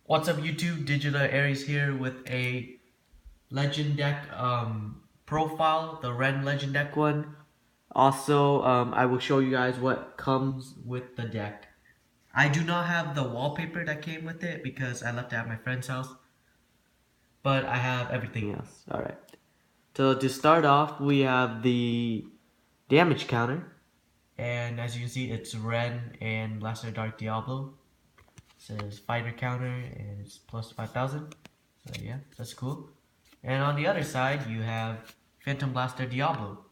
What's up YouTube, Digital Aries here with a legend deck profile, the Ren legend deck one. Also, I will show you guys what comes with the deck. I do not have the wallpaper that came with it because I left it at my friend's house, but I have everything else. Alright, so to start off we have the damage counter, and as you can see it's Ren and Blaster Dark Diablo. Says fighter counter and it's plus 5,000. So yeah, that's cool. And on the other side you have Phantom Blaster Diablo.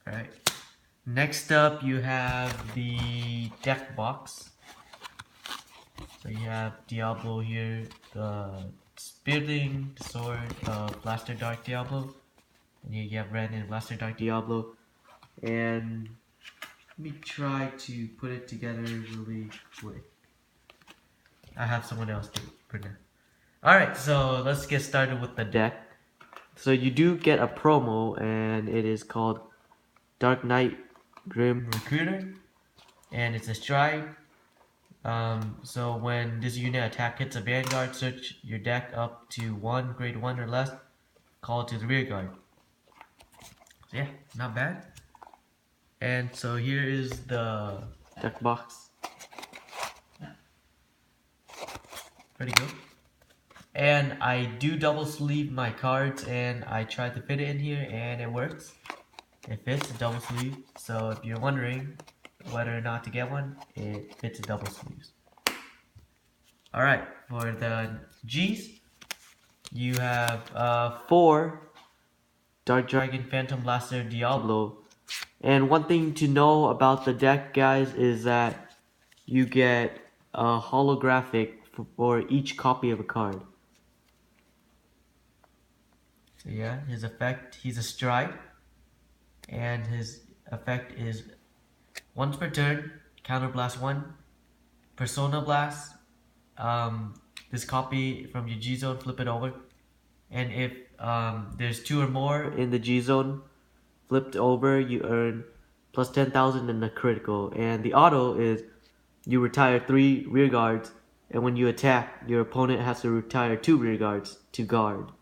Alright. Next up you have the deck box. So you have Diablo here, the Spearling Sword, Blaster Dark Diablo. And here you have Ren and Blaster Dark Diablo. And let me try to put it together really quick. I have someone else do it for now. Alright, so let's get started with the deck. So you do get a promo, and it is called Dark Knight Grim Recruiter. And it's a stride. So when this unit attack hits a vanguard, search your deck up to 1, grade 1 or less, call to the rear guard. So yeah, not bad. And so here is the deck box. Pretty good. And I do double sleeve my cards, and I tried to fit it in here and it works. It fits a double sleeve. So if you're wondering whether or not to get one, it fits a double sleeves. Alright, for the G's, you have 4 Dark Dragon Phantom Blaster Diablo. And one thing to know about the deck, guys, is that you get a holographic for each copy of a card. So yeah, his effect, he's a stride, and his effect is once per turn, counterblast 1, persona blast, this copy from your G zone, flip it over, and if there's 2 or more in the G zone flipped over, you earn plus 10,000 in the critical. And the auto is you retire 3 rear guards, and when you attack, your opponent has to retire 2 rear guards to guard.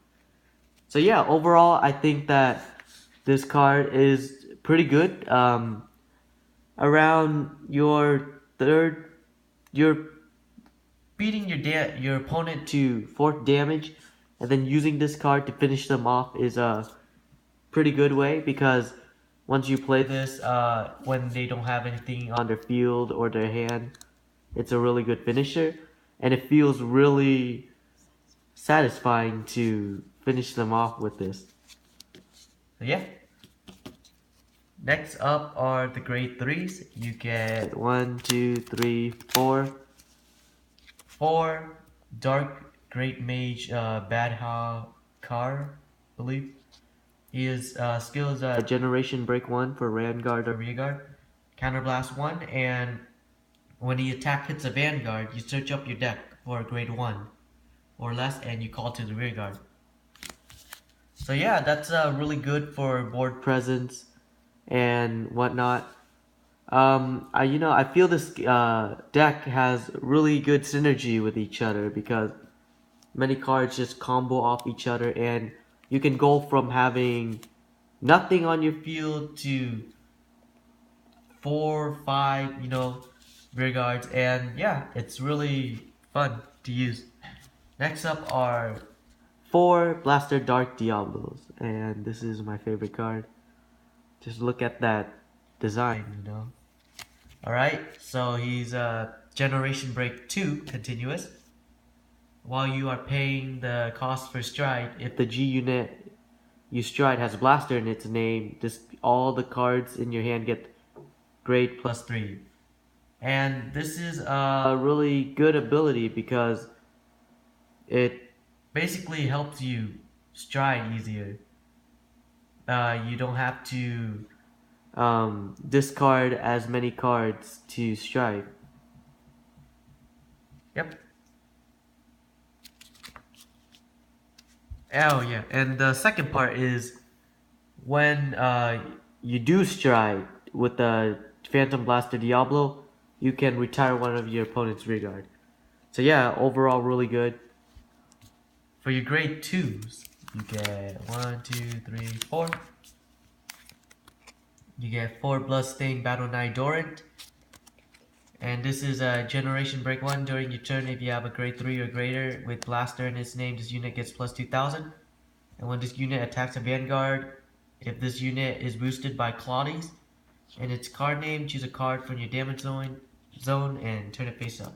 So yeah, overall I think that this card is pretty good. Around your third, you're beating your opponent to 4th damage, and then using this card to finish them off is a pretty good way, because once you play this when they don't have anything on their field or their hand, it's a really good finisher, and it feels really satisfying to finish them off with this. So yeah. Next up are the grade 3s. You get 1, 2, 3, 4. 4 Dark Great Mage Badha Kar, I believe. His skill is Generation Break 1 for Vanguard or Rearguard. Counterblast 1, and when the attack hits a Vanguard, you search up your deck for a grade 1 or less, and you call to the rearguard. So yeah, that's really good for board presence and whatnot. I feel this deck has really good synergy with each other, because many cards just combo off each other, and you can go from having nothing on your field to 4, 5, rear guards, and yeah, it's really fun to use. Next up are 4 Blaster Dark Diablos, and this is my favorite card. Just look at that design, Alright, so he's Generation Break 2 continuous. While you are paying the cost for stride, if the G unit you stride has Blaster in its name, just all the cards in your hand get grade plus 3. And this is a really good ability because it basically helps you stride easier. You don't have to discard as many cards to stride. Yep. Oh yeah, and the second part is when you do stride with the Phantom Blaster Diablo, you can retire one of your opponent's rear guard. So yeah, overall really good. For your grade 2s, you get 1, 2, 3, 4. You get 4 Bloodstained Battle Knight Dorant. And this is a Generation Break 1. During your turn, if you have a grade 3 or greater with Blaster in its name, this unit gets plus 2000. And when this unit attacks a Vanguard, if this unit is boosted by Claudius, and its card name, choose a card from your damage zone and turn it face up.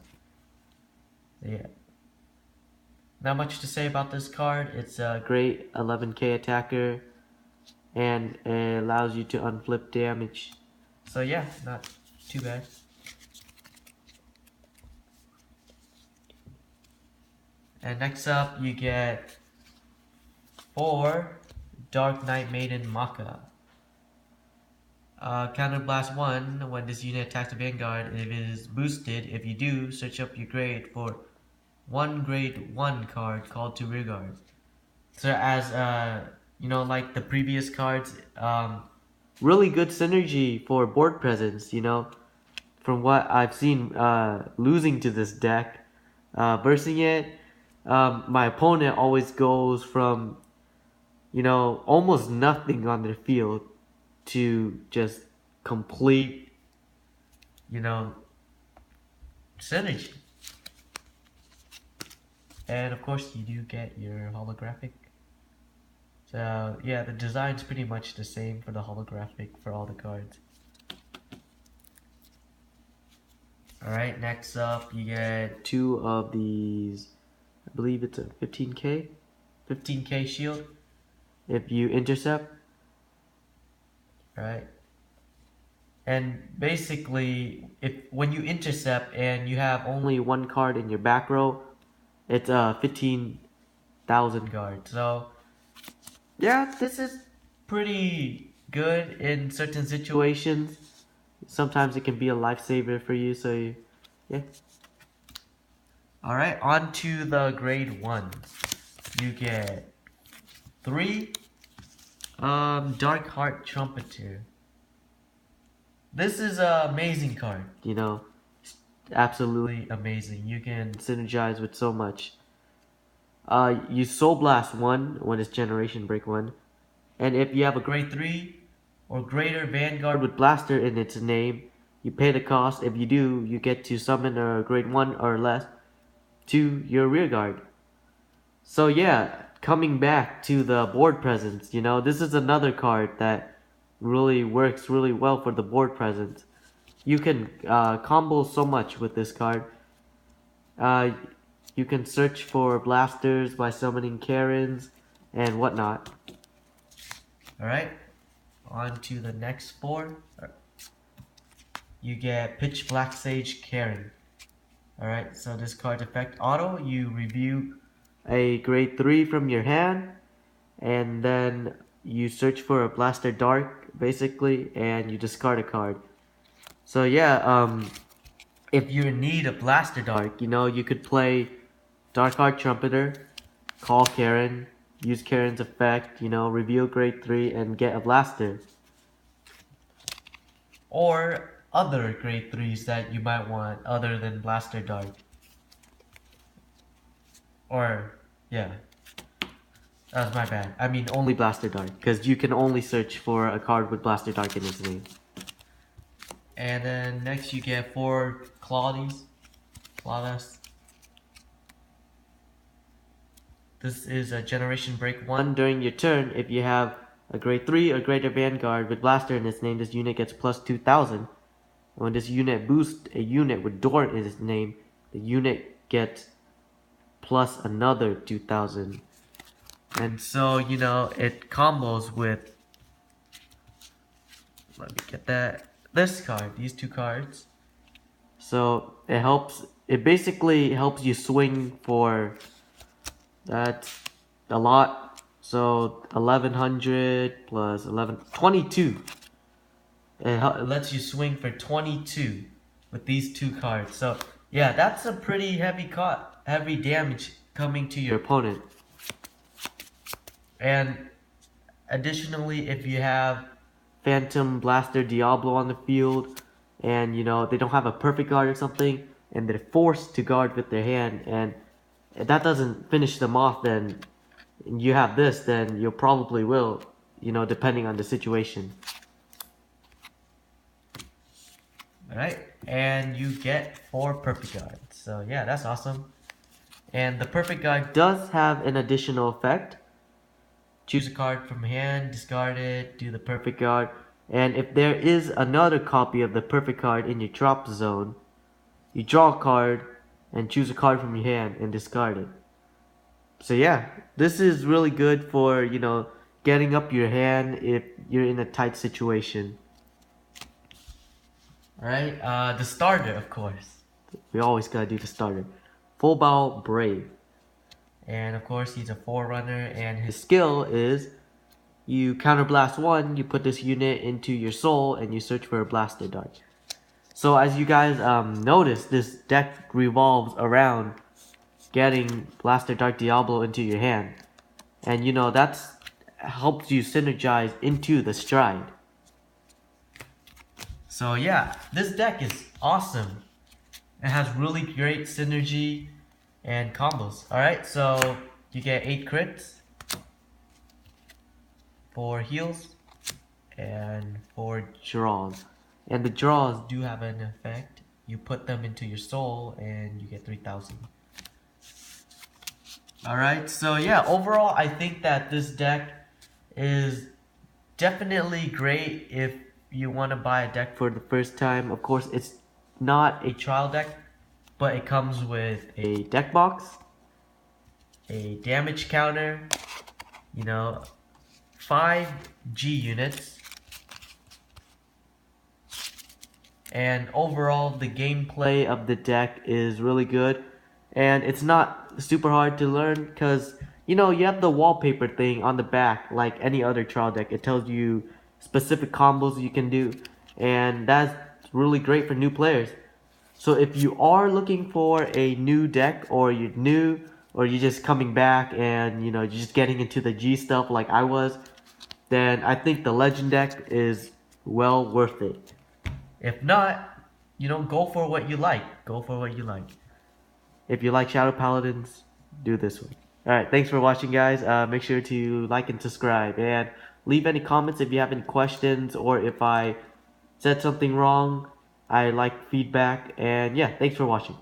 So yeah. Not much to say about this card. It's a great 11k attacker, and it allows you to unflip damage. So yeah, not too bad. And next up, you get 4 Dark Knight Maiden Maka. Counterblast 1, when this unit attacks a Vanguard, if it is boosted, if you do, search up your grade for 1 grade 1 card called to rearguard. So as, you know, like the previous cards, really good synergy for board presence, you know. From what I've seen, losing to this deck, versing it, my opponent always goes from, you know, almost nothing on their field to just complete, you know, synergy. And of course you do get your holographic. So yeah, the design's pretty much the same for the holographic for all the cards. Alright, next up you get 2 of these, I believe it's a 15k shield if you intercept. Right. And basically, when you intercept and you have only 1 card in your back row, it's 15,000 guard. So yeah, this is pretty good in certain situations. Sometimes it can be a lifesaver for you. So yeah. All right, on to the grade 1. You get 3 Dark Heart Trumpeter. This is an amazing card, you know, absolutely amazing. You can synergize with so much. You Soul Blast 1 when it's Generation Break 1, and if you have a grade 3 or greater Vanguard with Blaster in its name, you pay the cost. If you do, you get to summon a grade 1 or less to your rearguard. So yeah, coming back to the board presence, you know, this is another card that really works really well for the board presence. You can combo so much with this card. You can search for blasters by summoning Karens and whatnot. Alright, on to the next 4. You get Pitch Black Sage Karen. Alright, so this card's effect auto, you review a grade 3 from your hand, and then you search for a Blaster Dark, basically, and you discard a card. So yeah, if you're in need of Blaster Dark, you know, you could play Dark Heart Trumpeter, call Karen, use Karen's effect, you know, reveal grade 3, and get a Blaster. Or other grade 3s that you might want other than Blaster Dark. Or, yeah. That was my bad. I mean only Blaster Dark, because you can only search for a card with Blaster Dark in its name. And then next you get 4 Claudius. This is a Generation Break 1. During your turn, if you have a grade 3 or greater Vanguard with Blaster in its name, this unit gets plus 2000. When this unit boosts a unit with Dorant in its name, the unit gets plus another 2000. And so, you know, it combos with, let me get that, this card, these 2 cards. So it basically helps you swing for that a lot. So 1100 plus 22. It lets you swing for 22 with these 2 cards. So yeah, that's a pretty heavy damage coming to your opponent. And additionally, if you have Phantom Blaster Diablo on the field, and you know they don't have a perfect guard or something, and they're forced to guard with their hand, and if that doesn't finish them off, then you have this, then you probably will, depending on the situation. Alright, and you get 4 perfect guards. So yeah, that's awesome. And the perfect guard does have an additional effect. Choose a card from hand, discard it, do the perfect guard. And if there is another copy of the perfect card in your drop zone, you draw a card and choose a card from your hand and discard it. So yeah, this is really good for, getting up your hand if you're in a tight situation. Alright, the starter, of course. We always gotta do the starter. Full Bow Brave. And of course, he's a Forerunner, and his skill is you counterblast 1, you put this unit into your soul, and you search for a blaster dart. So as you guys notice, this deck revolves around getting Blaster Dart Diablo into your hand. And that's helps you synergize into the stride. So yeah, this deck is awesome. It has really great synergy and combos. Alright, so you get 8 crits, 4 heals, and 4 draws. And the draws do have an effect. You put them into your soul and you get 3,000. Alright, so yeah, overall I think that this deck is definitely great if you want to buy a deck for the first time. Of course, it's not a trial deck, but it comes with a deck box, a damage counter, 5 G units, and overall the gameplay of the deck is really good, and it's not super hard to learn because you have the wallpaper thing on the back like any other trial deck. It tells you specific combos you can do, and that's really great for new players. So if you are looking for a new deck, or you're new, or you're just coming back and you're just getting into the G stuff like I was, then I think the Legend deck is well worth it. If not, go for what you like. Go for what you like. If you like Shadow Paladins, do this one. Alright, thanks for watching, guys. Make sure to like and subscribe, and leave any comments if you have any questions, or if I said something wrong. I like feedback, and yeah, thanks for watching.